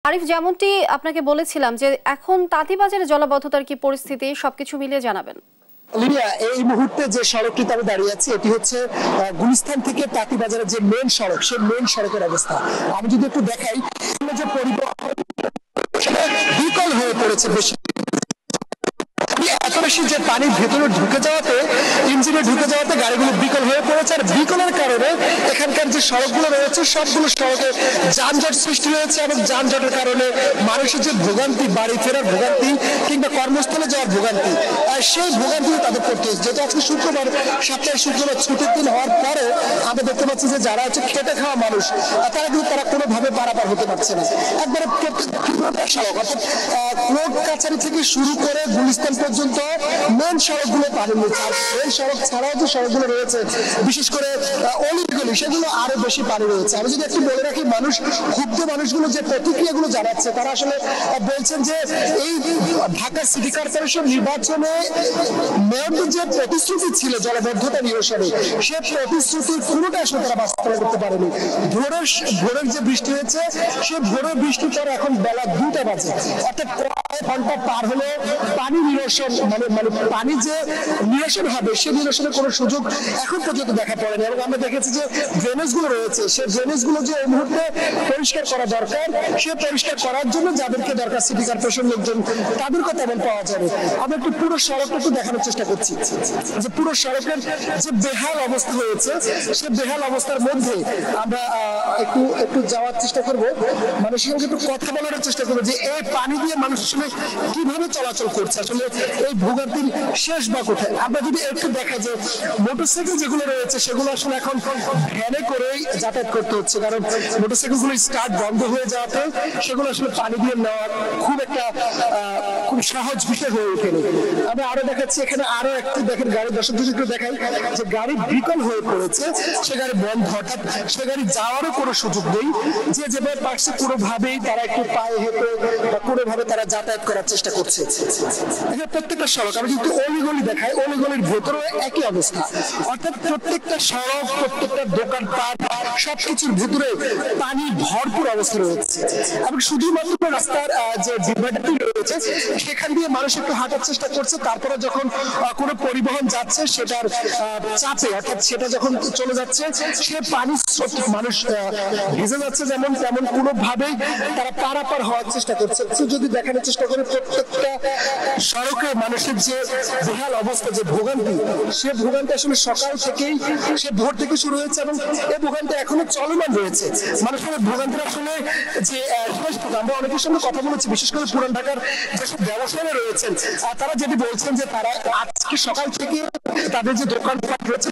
আরিফ, যেমনটি আপনাকে বলেছিলাম যে এখন তাঁতীবাজারে জলাবদ্ধতার কি পরিস্থিতি সবকিছু মিলিয়ে জানাবেন। লিবিয়া এই মুহূর্তে যে সড়কটিতে আমি দাঁড়িয়ে আছি এটি হচ্ছে গুলিস্তান থেকে তাঁতীবাজারের যে মেন সড়ক, সেই মেন সড়কের অবস্থা আমি যদি একটু দেখাই, যে পরিবহন বিকল হয়ে পড়েছে বেশি এত বেশি যে পানির ভেতরে ঢুকে যাওয়াতে, ইঞ্জিনে ঢুকে যাওয়াতে গাড়িগুলো বিকল হয়ে পড়েছে। আর বিকলের কারণে এখানকার যে সড়কগুলো রয়েছে সবগুলো সড়কে যানজট সৃষ্টি হয়েছে এবং যানজটের কারণে মানুষের যে ভোগান্তি, বাড়ি ফেরার ভোগান্তি কিংবা কর্মস্থলে যাওয়ার ভোগান্তি, সেই ভোগান্তি তাদের করতে হচ্ছে। যেটা আজকে শুক্রবার, সপ্তাহের শুক্রবার ছুটির দিন হওয়ার পরে আমরা দেখতে পাচ্ছি যে যারা হচ্ছে খেটে খাওয়া মানুষ তারা কিন্তু তারা কোনোভাবে পারাপার হতে পারছে না। একবারে সড়ক অর্থাৎ কোর্ট কাছারি থেকে শুরু করে গুলিস্তান পর্যন্ত মেন সড়কগুলো পানি নিচ্ছে। আর মেন সড়ক ছাড়াও যে সড়কগুলো রয়েছে বিশেষ করে অলিগলি, সেগুলো আরো বেশি পানি রয়েছে। আমি যদি একটু বলে রাখি, ক্ষুব্ধ মানুষগুলো যে প্রতিক্রিয়াগুলো জানাচ্ছে তারা আসলে বলছেন যে এই ঢাকা সিটি কর্পোরেশন নির্বাচনে মেয়রদের যে প্রতিশ্রুতি ছিল জলাবদ্ধতা নিরসনে, সে প্রতিশ্রুতির কোনোটা আসলে তারা বাস্তবায়ন করতে পারেনি। ভোরের যে বৃষ্টি হয়েছে, সে ভোরের বৃষ্টির পর এখন বেলা 2টা বাজে, অর্থাৎ কয়েক ঘন্টা পার হলে পানি নিরসন মানে পানি যে নিরসন হবে সে নিরসনের কোনো সুযোগ এখন পর্যন্ত দেখা পড়েনি। এবং আমরা দেখেছি যে ড্রেনেজ গুলো রয়েছে, সে ড্রেনেজ গুলো যে এই মুহূর্তে পরিষ্কার করা দরকার, সে পরিষ্কার করার জন্য যাদেরকে দরকার সিটি কর্পোরেশন লোকজন, তাদেরকে তেমন পাওয়া যাবে। আমরা একটু পুরো সড়কটা একটু দেখানোর চেষ্টা করছি যে পুরো সড়কের যে বেহাল অবস্থা হয়েছে, সে বেহাল অবস্থার মধ্যে আমরা একটু যাওয়ার চেষ্টা করব, মানুষের সঙ্গে একটু কথা বলার চেষ্টা করবো যে এই পানি দিয়ে মানুষ আসলে কিভাবে চলাচল করছে, আসলে এই ভোগান্তির শেষ বা কোথায়। আমরা যদি একটু দেখা যে মোটরসাইকেল যেগুলো রয়েছে সেগুলো আসলে এখন ভ্যানে করেই যাতায়াত করতে হচ্ছে, কারণ মোটরসাইকেল গুলো স্টার্ট বন্ধ হয়ে যাওয়াতে সেগুলো আসলে পানি দিয়ে নেওয়া খুব সহজ বিষয় হয়ে ওঠেনি। আমরা আরো দেখাচ্ছি, এখানে আরো একটি দেখেন গাড়ি, দর্শক একটু দেখাই যে গাড়ি বিকল হয়ে পড়েছে, সে গাড়ি বন্ধ, অর্থাৎ সে গাড়ি যাওয়ারও কোনো সুযোগ নেই। যে যেভাবে পারছে কোনোভাবেই তারা একটু পায়ে হেঁটে বা কোনোভাবে তারা যাতায়াত করার চেষ্টা করছে। প্রত্যেকটা সড়ক আমি কিন্তু অলিগলি দেখাই, অলিগলির ভেতরেও একই অবস্থা, অর্থাৎ প্রত্যেকটা সড়ক, প্রত্যেকটা দোকানপাট সবকিছুর ভেতরে পানি ভরপুর অবস্থা রয়েছে। এবং শুধুমাত্র রাস্তার যে ডিভাইডারটি রয়েছে সেখান দিয়ে মানুষ একটু হাঁটার চেষ্টা করছে, তারপরে যখন কোনো পরিবহন যাচ্ছে সেটার চাপে, অর্থাৎ সেটা যখন চলে যাচ্ছে সে পানি মানুষ ভিজে যাচ্ছে যেমন তেমন কোনোভাবেই তারা পারাপার হওয়ার চেষ্টা করছে। যদি দেখানোর চেষ্টা করে প্রত্যেকটা সড়কে মানুষের যে বেহাল অবস্থা, যে ভোগান্তি, সে ভোগান্তি আসলে সকাল থেকেই, সে ভোর থেকে শুরু হয়েছে এবং এই ভোগান্তি এখনো চলমান রয়েছে। মানুষের ভোগান্তির আসলে যে আমরা অনেকের সঙ্গে কথা বলেছি, বিশেষ করে পুরান ঢাকার যেসব ব্যবসায়ীরা রয়েছেন তারা যেটি বলছেন যে তারা আজকে সকাল থেকে তাদের যে দোকানপাট রয়েছে